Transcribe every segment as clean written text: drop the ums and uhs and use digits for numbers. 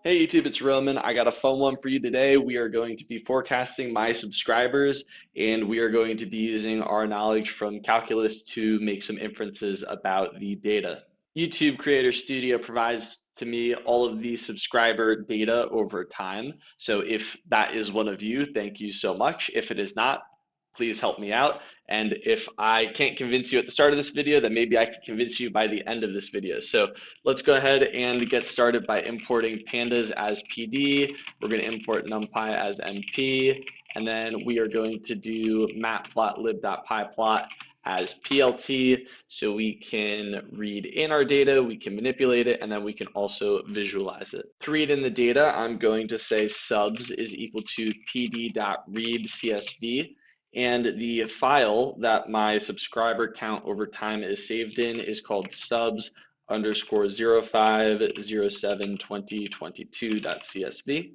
Hey YouTube, it's Roman. I got a fun one for you today. We are going to be forecasting my subscribers, and we are going to be using our knowledge from calculus to make some inferences about the data. YouTube Creator Studio provides to me all of the subscriber data over time. So if that is one of you, thank you so much. If it is not, please help me out. And if I can't convince you at the start of this video, then maybe I can convince you by the end of this video. So let's go ahead and get started by importing pandas as PD. We're going to import numpy as NP, and then we are going to do matplotlib.pyplot as PLT so we can read in our data, we can manipulate it, and then we can also visualize it. To read in the data, I'm going to say subs is equal to pd.read.csv, and the file that my subscriber count over time is saved in is called subs underscore 05072022.csv.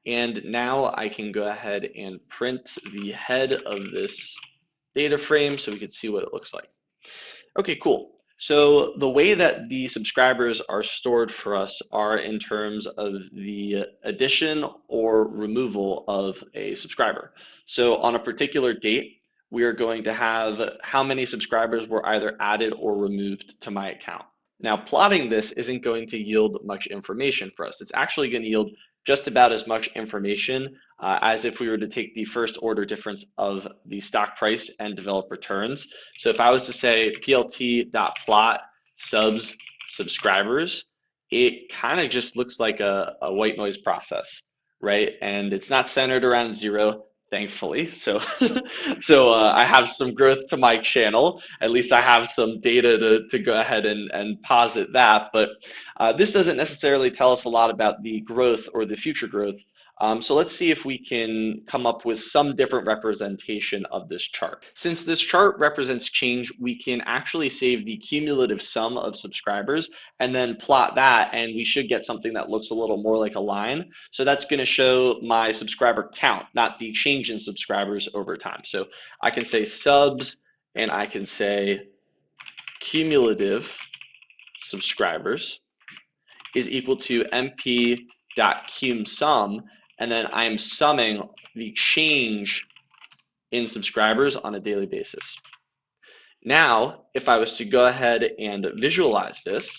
And now I can go ahead and print the head of this data frame so we can see what it looks like. Okay, cool. So the way that the subscribers are stored for us are in terms of the addition or removal of a subscriber. So on a particular date, we are going to have how many subscribers were either added or removed to my account. Now, plotting this isn't going to yield much information for us. It's actually going to yield just about as much information as if we were to take the first order difference of the stock price and develop returns. So if I was to say plt.plot subs subscribers, it kind of just looks like a white noise process, right? And it's not centered around zero, thankfully. So, I have some growth to my channel. At least I have some data to go ahead and posit that. But this doesn't necessarily tell us a lot about the growth or the future growth. So let's see if we can come up with some different representation of this chart. Since this chart represents change, we can actually save the cumulative sum of subscribers and then plot that, and we should get something that looks a little more like a line. So that's going to show my subscriber count, not the change in subscribers over time. So I can say subs, and I can say cumulative subscribers is equal to mp.cumsum, and then I am summing the change in subscribers on a daily basis. Now, if I was to go ahead and visualize this,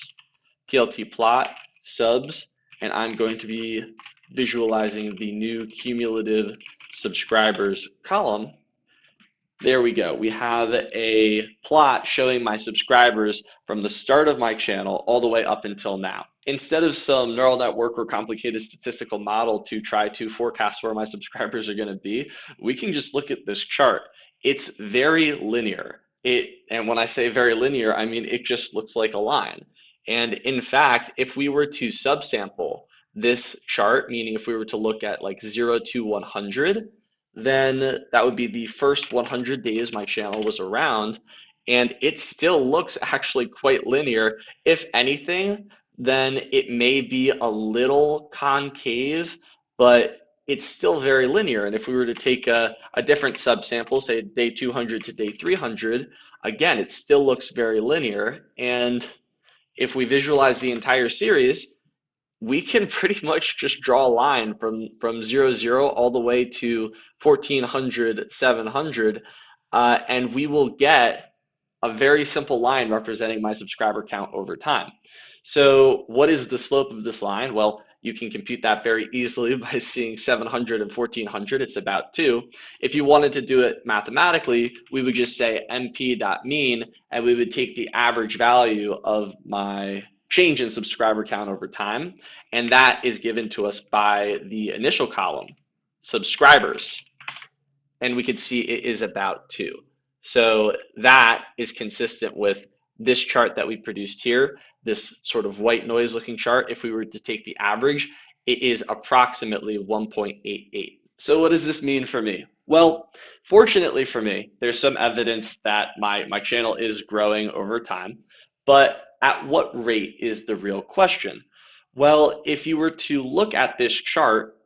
plt plot subs, and I'm going to be visualizing the new cumulative subscribers column. There we go. We have a plot showing my subscribers from the start of my channel all the way up until now. Instead of some neural network or complicated statistical model to try to forecast where my subscribers are going to be, we can just look at this chart. It's very linear. And when I say very linear, I mean it just looks like a line. And in fact, if we were to subsample this chart, meaning if we were to look at like 0 to 100, then that would be the first 100 days my channel was around, and it still looks actually quite linear. If anything, then it may be a little concave, but it's still very linear. And if we were to take a different subsample, say day 200 to day 300, again, it still looks very linear. And if we visualize the entire series, we can pretty much just draw a line from 0, 0 all the way to 1400, 700, and we will get a very simple line representing my subscriber count over time. So what is the slope of this line? Well, you can compute that very easily by seeing 700 and 1400. It's about 2. If you wanted to do it mathematically, we would just say mp.mean, and we would take the average value of my change in subscriber count over time, and that is given to us by the initial column, subscribers, and we could see it is about 2. So that is consistent with this chart that we produced here, this sort of white noise looking chart. If we were to take the average, it is approximately 1.88. So what does this mean for me? Well, fortunately for me, there's some evidence that my channel is growing over time, but at what rate is the real question? Well, if you were to look at this chart,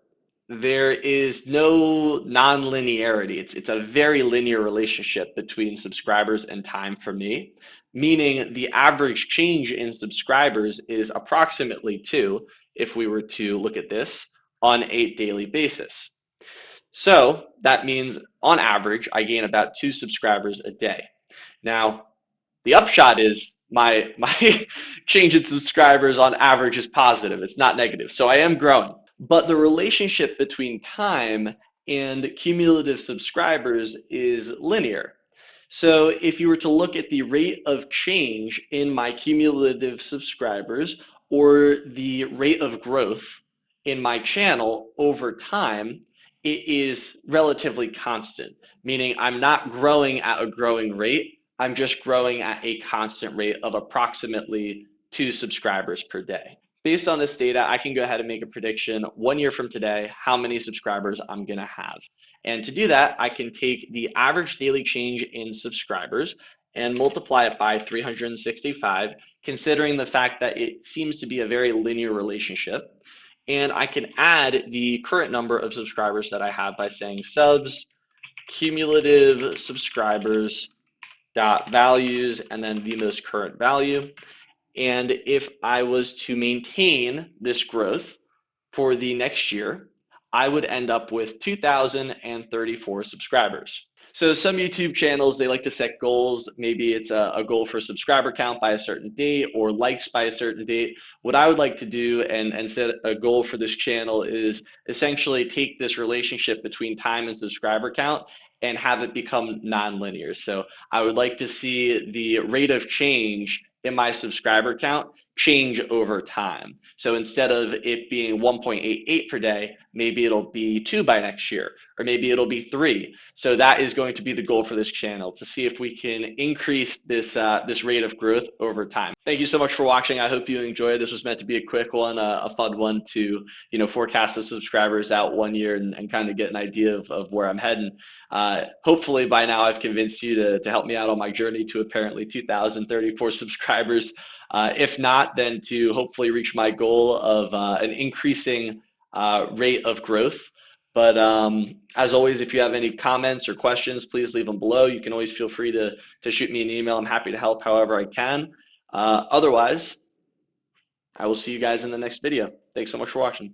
there is no non-linearity. It's a very linear relationship between subscribers and time for me, meaning the average change in subscribers is approximately 2. if we were to look at this on a daily basis. So that means on average, I gain about 2 subscribers a day. Now, the upshot is my change in subscribers on average is positive. It's not negative. So I am growing. But the relationship between time and cumulative subscribers is linear. So if you were to look at the rate of change in my cumulative subscribers or the rate of growth in my channel over time, it is relatively constant, meaning I'm not growing at a growing rate. I'm just growing at a constant rate of approximately 2 subscribers per day. Based on this data, I can go ahead and make a prediction 1 year from today, how many subscribers I'm going to have. And to do that, I can take the average daily change in subscribers and multiply it by 365, considering the fact that it seems to be a very linear relationship. And I can add the current number of subscribers that I have by saying subs, cumulative subscribers, dot values, and then the most current value. And if I was to maintain this growth for the next year, I would end up with 2,034 subscribers. So some YouTube channels, they like to set goals. Maybe it's a goal for subscriber count by a certain date or likes by a certain date. What I would like to do and set a goal for this channel is essentially take this relationship between time and subscriber count and have it become non-linear. So I would like to see the rate of change in my subscriber count change over time. So instead of it being 1.88 per day, maybe it'll be 2 by next year, or maybe it'll be 3. So that is going to be the goal for this channel, to see if we can increase this rate of growth over time. Thank you so much for watching. I hope you enjoyed. This was meant to be a quick one, a fun one to forecast the subscribers out 1 year and kind of get an idea of where I'm heading. Hopefully by now I've convinced you to help me out on my journey to apparently 2,034 subscribers. If not, then to hopefully reach my goal of an increasing rate of growth. But as always, if you have any comments or questions, please leave them below. You can always feel free to shoot me an email. I'm happy to help however I can. Otherwise, I will see you guys in the next video. Thanks so much for watching.